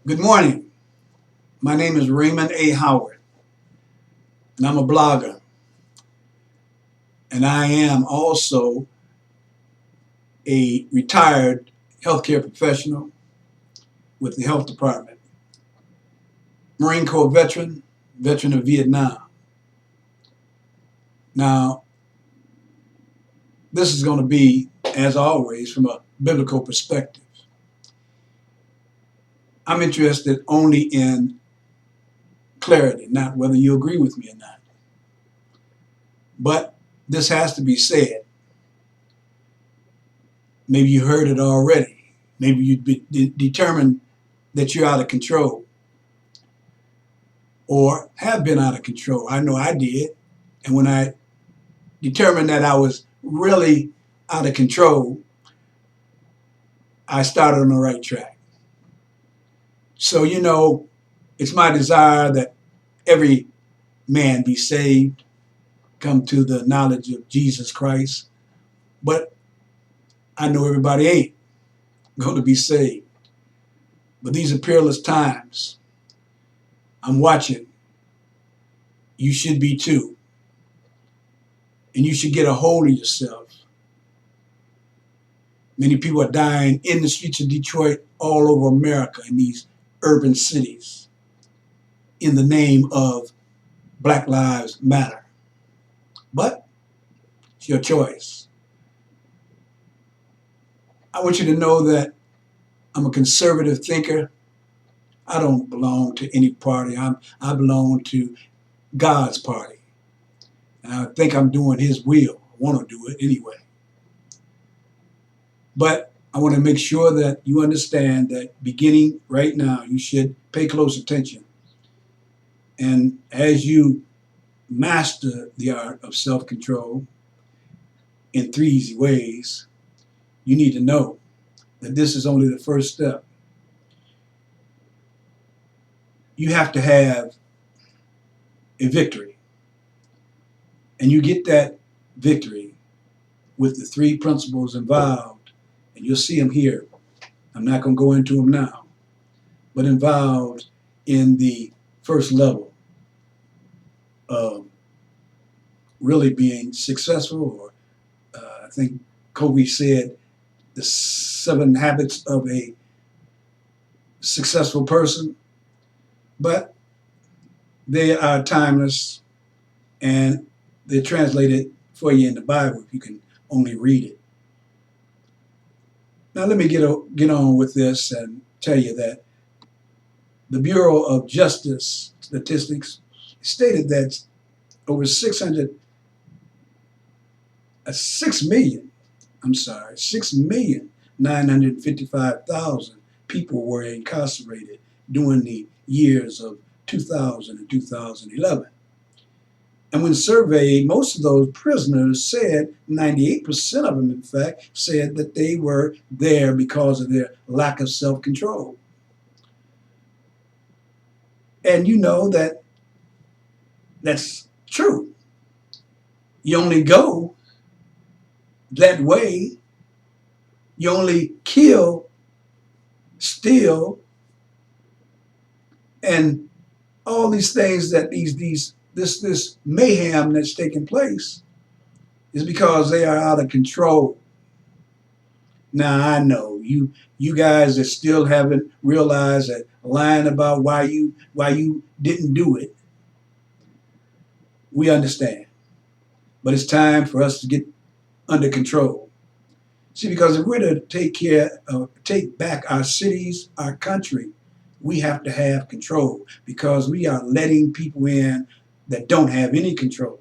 Good morning. My name is Raymond A. Howard, and I'm a blogger. And I am also a retired healthcare professional with the health department, Marine Corps veteran, veteran of Vietnam. Now, this is going to be, as always, from a biblical perspective. I'm interested only in clarity, not whether you agree with me or not. But this has to be said. Maybe you heard it already. Maybe you determined that you're out of control or have been out of control. I know I did. And when I determined that I was really out of control, I started on the right track. So, it's my desire that every man be saved, come to the knowledge of Jesus Christ. But I know everybody ain't going to be saved. But these are peerless times. I'm watching. You should be too. And you should get a hold of yourself. Many people are dying in the streets of Detroit, all over America, in these urban cities, in the name of Black Lives Matter. But it's your choice. I want you to know that I'm a conservative thinker. I don't belong to any party. I belong to God's party. And I think I'm doing His will. I want to do it anyway. But I want to make sure that you understand that beginning right now, you should pay close attention. And as you master the art of self-control in 3 easy ways, you need to know that this is only the first step. You have to have a victory. And you get that victory with the 3 principles involved. And you'll see them here. I'm not going to go into them now. But involved in the first level of really being successful, or I think Kobe said the 7 habits of a successful person, but they are timeless and they're translated for you in the Bible if you can only read it. Now let me get on with this and tell you that the Bureau of Justice Statistics stated that over 6,955,000 people were incarcerated during the years of 2000 and 2011. And when surveyed, most of those prisoners said, 98% of them, in fact, said that they were there because of their lack of self-control. And you know that that's true. You only go that way. You only kill, steal, and all these things that this mayhem that's taking place is because they are out of control. Now I know you guys that still haven't realized that lying about why you didn't do it. We understand, but it's time for us to get under control. See, because if we're to take back our cities, our country, we have to have control, because we are letting people in that don't have any control.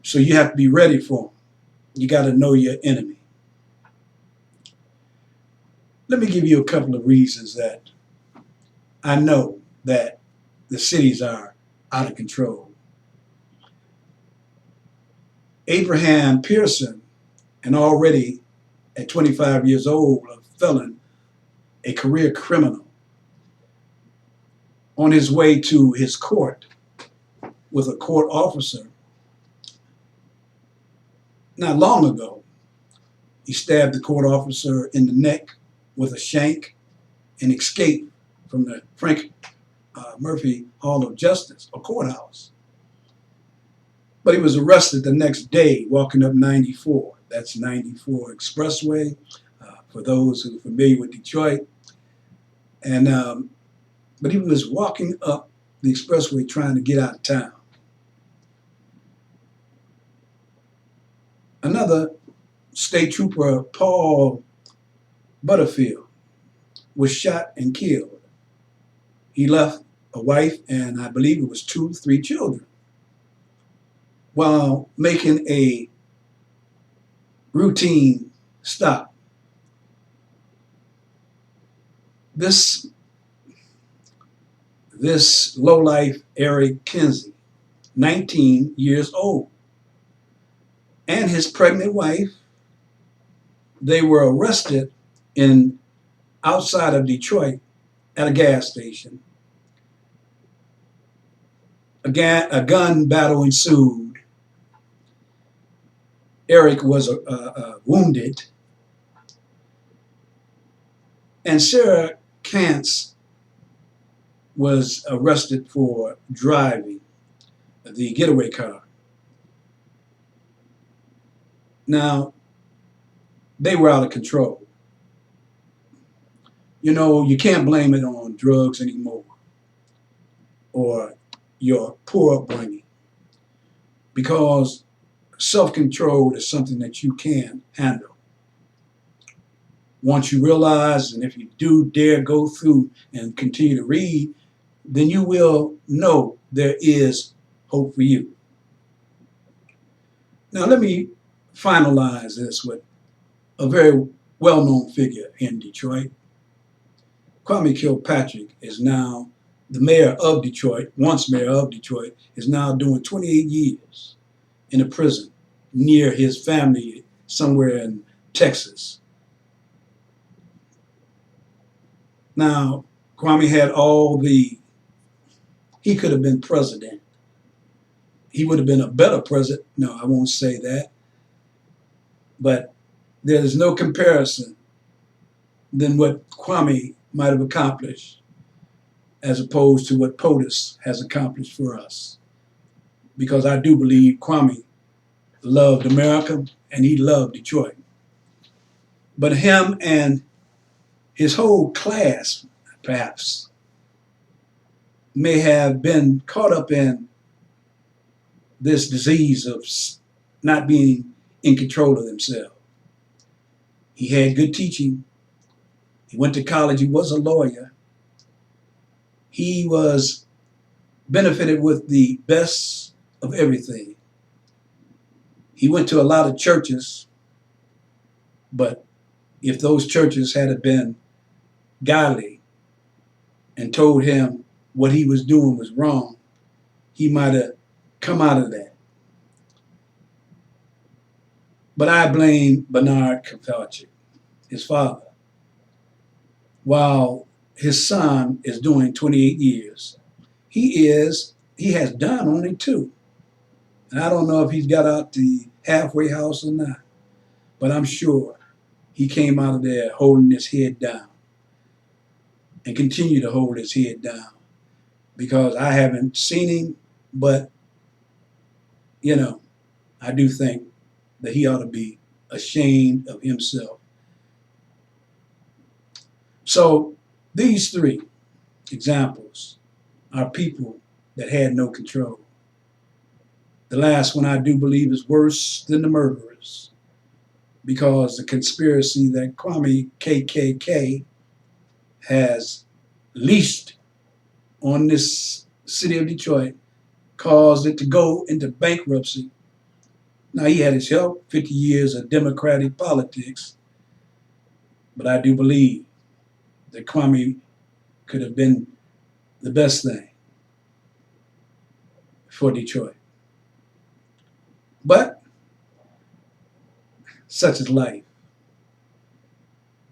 So you have to be ready for them. You got to know your enemy. Let me give you a couple of reasons that I know that the cities are out of control. Abraham Pearson, and already at 25 years old, a felon, a career criminal, on his way to his court with a court officer, not long ago, he stabbed the court officer in the neck with a shank and escape from the Frank Murphy Hall of Justice, or courthouse. But he was arrested the next day walking up 94. That's 94 Expressway, for those who are familiar with Detroit. And but he was walking up the expressway trying to get out of town. Another state trooper, Paul Butterfield, was shot and killed. He left a wife and I believe it was 3 children while making a routine stop. This lowlife Eric Kinsey, 19 years old, and his pregnant wife, they were arrested in outside of Detroit at a gas station. A gun battle ensued. Eric was wounded, and Sarah Kantz was arrested for driving the getaway car. Now, they were out of control. You know, you can't blame it on drugs anymore or your poor upbringing, because self-control is something that you can handle. Once you realize, and if you do dare go through and continue to read, then you will know there is hope for you. Now let me finalize this with a very well-known figure in Detroit. Kwame Kilpatrick is now the mayor of Detroit, once mayor of Detroit, is now doing 28 years in a prison near his family somewhere in Texas. Now, Kwame had he could have been president. He would have been a better president. No, I won't say that. But there's no comparison than what Kwame might have accomplished as opposed to what POTUS has accomplished for us. Because I do believe Kwame loved America and he loved Detroit. But him and his whole class, perhaps, may have been caught up in this disease of not being in control of themselves. He had good teaching. He went to college. He was a lawyer. He was benefited with the best of everything. He went to a lot of churches, but if those churches had been godly and told him what he was doing was wrong, he might have come out of that. But I blame Bernard Kilpatrick, his father. While his son is doing 28 years, he has done only 2. And I don't know if he's got out the halfway house or not, but I'm sure he came out of there holding his head down and continue to hold his head down, because I haven't seen him, but, you know, I do think that he ought to be ashamed of himself. So these 3 examples are people that had no control. The last one I do believe is worse than the murderers, because the conspiracy that Kwame KKK has leashed on this city of Detroit caused it to go into bankruptcy. Now, he had his help, 50 years of democratic politics, but I do believe that Kwame could have been the best thing for Detroit. But such is life.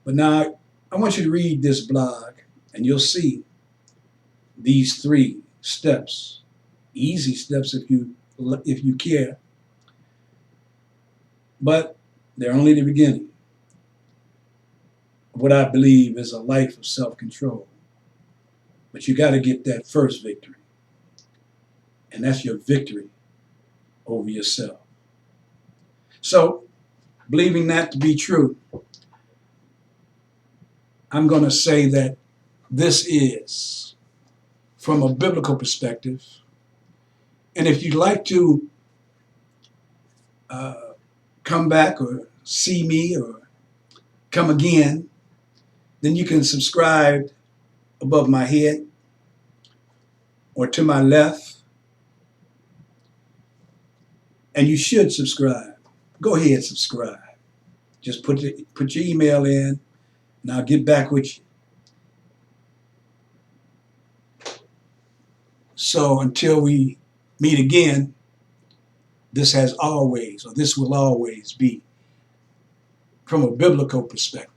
But now I want you to read this blog and you'll see these 3 steps, easy steps if you care, but they're only the beginning. what I believe is a life of self-control. But you got to get that first victory. And that's your victory over yourself. So, believing that to be true, I'm going to say that this is, from a biblical perspective, and if you'd like to come back or see me or come again, then you can subscribe above my head or to my left, and you should subscribe. Go ahead, subscribe. Just put your email in, and I'll get back with you. So until we meet again, this has always, or this will always be, from a biblical perspective,